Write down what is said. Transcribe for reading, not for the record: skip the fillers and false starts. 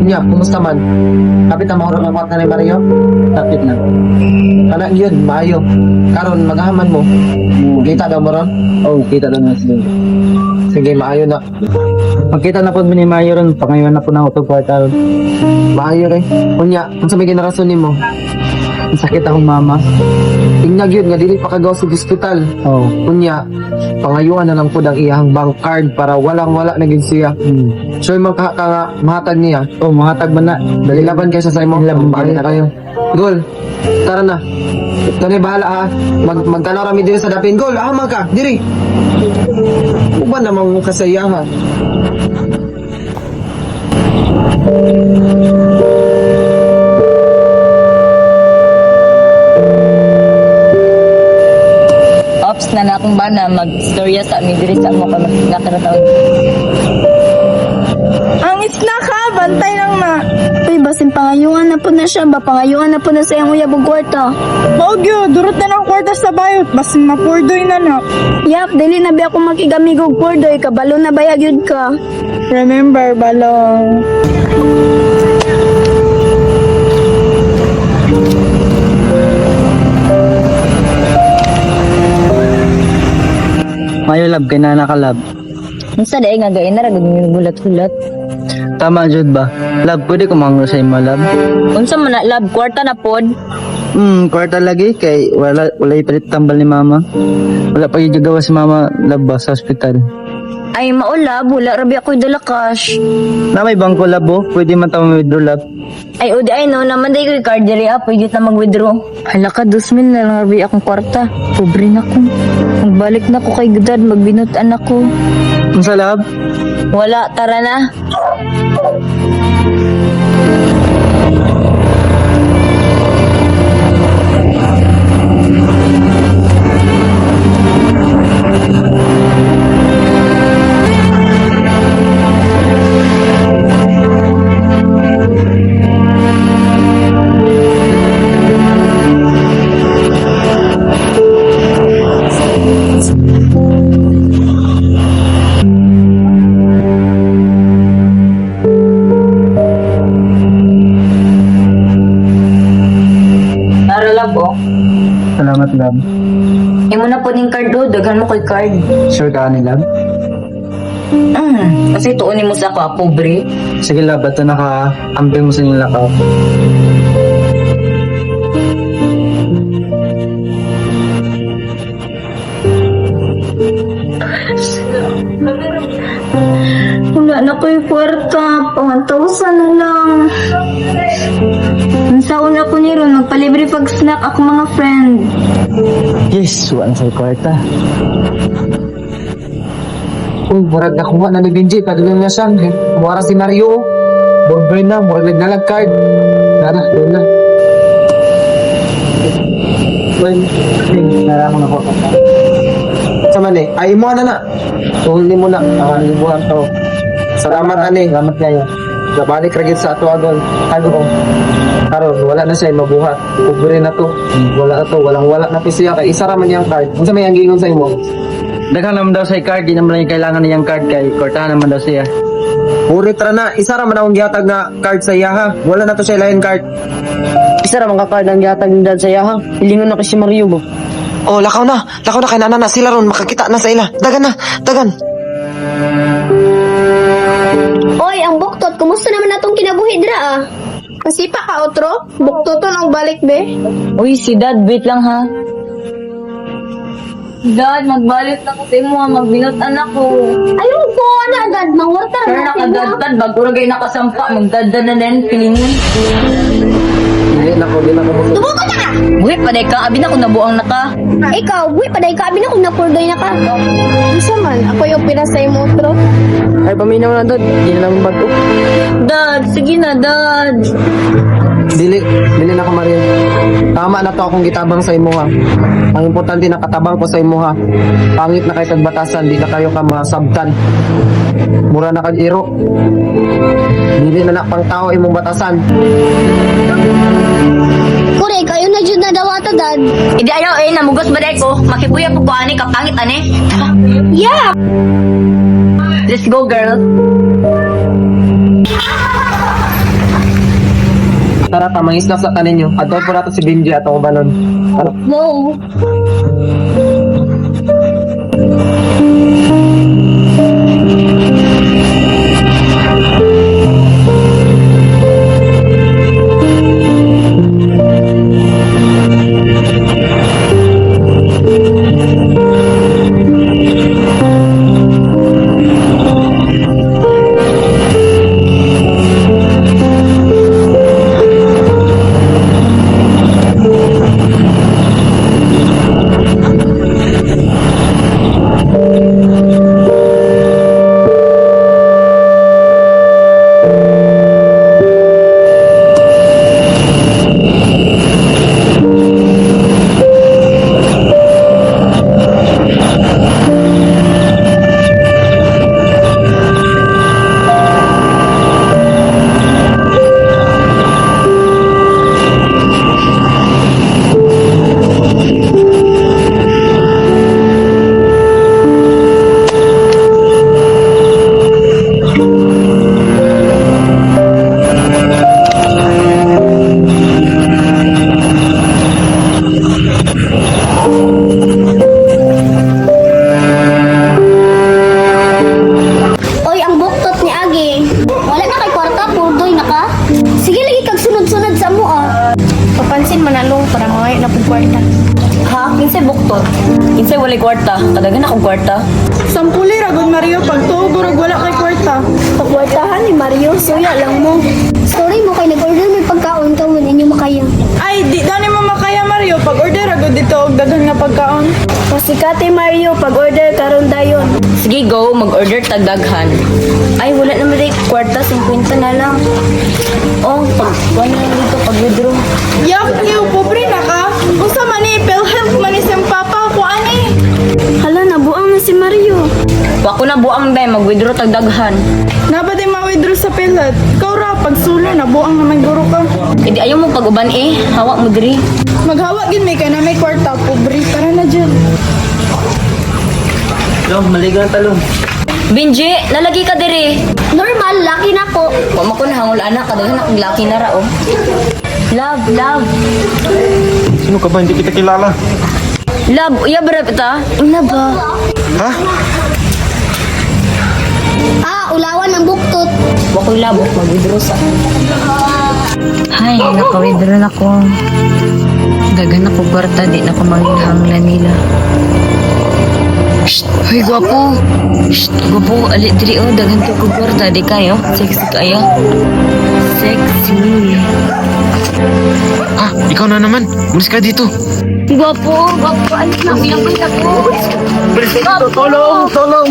Unya, kumusta man? Kapit na mahurot ng kwarta ni Mario? Kapit na. Anak yun, maayo. Karon maghaman mo. Kita daw mo ron? Oh, kita lang na sila. Sige, maayo na. Pagkita na po ni Mayo ron, pangayon na po na ako kwarta ron. Maayo rin. Unya, kung sa may generason ni mo, Ang sakit akong mama. tingnan yun nga dili pa kagaw sa hospital. Oh. Unya, pangayuan na lang po ang iyang bank card para walang-wala na gid siya. So, yung mga ka nga mahatag niya, Oh, mga tagman na. dali laban kayo sa imong Laban bahay na kayo. Gol, tara na. Kani bahala ha. Magkano rami diri sa dapin. Gol, ahama ka. Diri. Uban namang kasayahan. Ops na akong bana mag-storya sa amin diri sa mo ka nakaratawan. Ang isna ka, bantay lang na. Uy, basin pangayuan na po na siya ba? Pangayuan na po na sa iyang uyabong kwarta. Bagyo, durot na ng kwarta sa bayot, basin mapurdoy na na. Yap, dili na ba ako makigamigog pordoy, kabalo na bayag yun ka. Remember, balong. Mayo lab, kay nana ka lab. Unsa dai nga gay na ra gud gulat-gulat. Tama jud ba? Lab, pwede ko mangro sa imo lab. Unsa man na lab kwarta na pod? Kwarta lagi kay wala ipalit tambal ni mama. Wala pa yung gawa si mama lab ba sa ospital. Ay maulab wala rabi ako dala cash. Na may bangko lab oh, pwede man tama withdraw lab. Ay udi ay no naman day ko card diri up pwede ta mag-withdraw. Hala ka 2,000 na lang rabi akong kwarta. Pobre na ko. Magbalik na ko kay gudad magbinutan ako. Unsa lab? Wala tara na. Tara lab oh. Salamat lab. Imo na po ning card do, daghan mo koy card. Sure ka ni lab? Kasi tuon mo sa ka pobre. Sige lab, ato naka-amping mo sa inyong lakaw. Wala na ko yung kwarta, pang 1,000 na lang. Sa una ko niro, nagpalibre pag snack ako mga friend. Yes, wala sa kwarta. Murag nakuha na ni Benji, padulong na siya. Mura si Mario. Bombay na, murag nagnalag card. Tara, doon na. Well, naraman ako. Sa man eh, ay mo na. Tuhuli mo na. Libuhan to. Salamat ani. Salamat kayo. Nabalik ragit sa ato agol. Ano ko? Karon wala na siya mabuhat. Pobre na to. Wala na to, walang-wala na to siya kay isa ra man yang card. Unsa may ang gingon sa imo? Daghan naman daw sa card, di naman lang kailangan niyang card kay kortahan naman daw siya. Puri tra na, isa ra man akong gihatag na card sa iya ha. Wala na to siya lain card. Isa ra man ka card ang gihatag ni dad sa iya ha. Hilingon na ko si Mario bo. Oh, lakaw na kay nana na sila ron makakita na sa ila. Dagan na, dagan. Oy, ang buktot, kumusta naman natong kinabuhi dira ah? Masipa ka, otro? Buktuton ang balik, be. Uy, si dad, wait lang ha. Dad, magbalik na kasi mo ha, magbinutan ako. Ayaw ko, ano agad, mangwarta Pero nakadadad, bago ragay nakasampa, magdadad na din, pilingon. Di na ko. Tumuko na ka! Uy, paday ka, abi na kung nabuang na ka. Ikaw, buwi, paday ka, abi na kung napurdoy na ka. Isa man, ako yung pinasay mo, otro. Ay paminaw na dad. Di na lang bago. Dad, sige na, dad. Dili na ko Mario. Tama na to akong gitabang sa imo ha. Ang importante nakatabang ko sa imo ha. Pangit na kay tagbatasan, di na kayo ka masabtan. Mura na kag iro. Dili na pang tao imong batasan. Kure, kayo na dyan na daw ato, dad. Hindi ayaw eh, namugos ba ko? Makibuya po ko ani, kapangit ani. Yeah! Let's go, girl. ta, mangisda sa tanin nyo. Adto po nato si Benji atong balon. Ano? No. Oy, ang buktot ni Agi. Wala na kay kwarta, purdoy na ka. Sige lagi kag sunod-sunod sa mo ah. Papansin mo na long para mga na pug kwarta. Ha? Kinsay buktot? Kinsay walay kwarta? Kadagan akong kwarta. Sampuli ragod Mario pag tuog urag wala kay kwarta. Pagkwartahan ni Mario, suya lang mo. Sorry mo kay nag-order may pagkaon ka mo ninyo makaya. Ay, di dani mo makaya Mario pag order ragod dito og daghan nga pagkaon. Pasikate Mario, pag-order karon dayon. Sige, go. Mag-order tagdaghan. Ay, wala naman day kwarta. 50 na lang. Oh, wala na dito pag-withdraw. Yak, niyo pobre na ka. Unsa man ni PhilHealth man ni siyang papa ko ani. Hala, nabuang na si Mario. Wako na buang day. Mag-withdraw tagdaghan. Nabadi ma-withdraw sa PhilHealth. Ikaw ra pag sulo na buang naman guro ka. E di ayaw mo pag-uban eh. Hawak mo diri. Maghawak gid may kay na may kwarta pobre para na jud. Long, maligo ang talong. Benji, nalagi ka diri. Normal, laki na ko. Wa mo kun hangol anak. Kadagan akong laki na ra oh. Love, love. Sino ka ba? Hindi kita kilala. Love, iya ba ta? Ina ba? Ha? Ah, ulawan ang buktot. Wa ko'y love. Mag-withdraw sa. Hay, naka-withdraw na ko. Dagan ako kwarta. Di na ko manghang na nila. Shh! Hoy, gwapo! Shh! Gwapo! Ali, diri oh. Dagan ko kwarta. Di kayo? Sexy kayo? Sexy. Ah, ikaw na naman. Umalis ka dito. Gwapo! Gwapo! Alis na. Pinapay na ko. Gwapo! Tulong! Tulong!